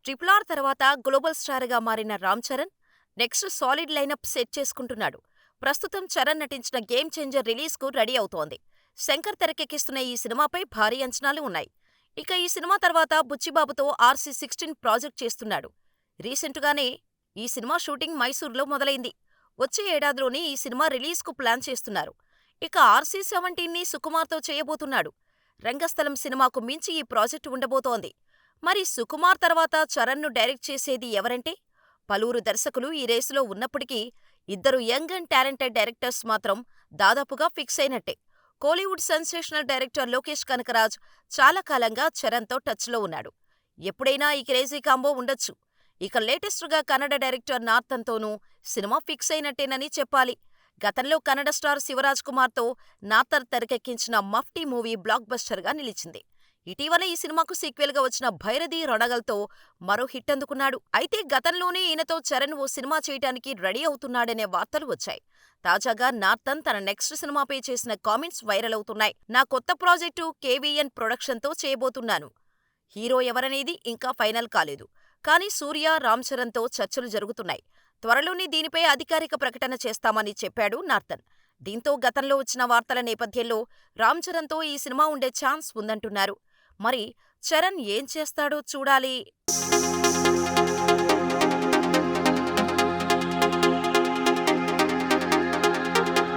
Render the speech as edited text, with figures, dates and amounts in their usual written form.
RRR తర్వాత global స్టార్గా మారిన Ram Charan next solid lineup set చేసుకుంటున్నాడు. ప్రస్తుతం చరణ్ నటించిన గేమ్ చేంజర్ రిలీజ్కు రెడీ అవుతోంది. శంకర్ తెరకెక్కిస్తున్న ఈ సినిమాపై భారీ అంచనాలు ఉన్నాయి. ఇక ఈ సినిమా తర్వాత బుచ్చిబాబుతో RC16 ప్రాజెక్ట్ చేస్తున్నాడు. రీసెంట్గానే ఈ సినిమా షూటింగ్ మైసూర్లో మొదలైంది. వచ్చే ఏడాదిలోనే ఈ సినిమా రిలీజ్కు ప్లాన్ చేస్తున్నారు. ఇక RC17ని సుకుమార్తో చేయబోతున్నాడు. రంగస్థలం సినిమాకు మించి ఈ ప్రాజెక్టు ఉండబోతోంది. మరి సుకుమార్ తర్వాత చరణ్ను డైరెక్ట్ చేసేది ఎవరంటే, పలువురు దర్శకులు ఈ రేసులో ఉన్నప్పటికీ ఇద్దరు యంగ్ అండ్ టాలెంటెడ్ డైరెక్టర్స్ మాత్రం దాదాపుగా ఫిక్స్ అయినట్టే. కోలీవుడ్ సెన్సేషనల్ డైరెక్టర్ లోకేష్ కనకరాజ్ చాలా కాలంగా చరణ్తో టచ్లో ఉన్నాడు. ఎప్పుడైనా ఈ క్రేజీ కాంబో ఉండొచ్చు. ఇక లేటెస్ట్గా కన్నడ డైరెక్టర్ నార్తన్తోనూ సినిమా ఫిక్స్ అయినట్టేనని చెప్పాలి. గతంలో కన్నడ స్టార్ శివరాజ్ కుమార్తో నార్తన్ తెరకెక్కించిన మఫ్టీ మూవీ బ్లాక్ బస్టర్గా నిలిచింది. ఇటీవల ఈ సినిమాకు సీక్వెల్గా వచ్చిన భైరథీ రొణగల్తో మరో హిట్ అందుకున్నాడు. అయితే గతంలోనే ఈయనతో చరణ్ ఓ సినిమా చేయటానికి రెడీ అవుతున్నాడనే వార్తలు వచ్చాయి. తాజాగా నార్తన్ తన నెక్స్ట్ సినిమాపై చేసిన కామెంట్స్ వైరల్ అవుతున్నాయి. నా కొత్త ప్రాజెక్టు KVN ప్రొడక్షన్తో చేయబోతున్నాను. హీరో ఎవరనేది ఇంకా ఫైనల్ కాలేదు. కానీ సూర్య, రామ్ చరణ్తో చర్చలు జరుగుతున్నాయి. త్వరలోనే దీనిపై అధికారిక ప్రకటన చేస్తామని చెప్పాడు నార్తన్. దీంతో గతంలో వచ్చిన వార్తల నేపథ్యంలో రామ్ చరణ్తో ఈ సినిమా ఉండే ఛాన్స్ ఉందంటున్నారు. మరి చరణ్ ఏం చేస్తాడో చూడాలి.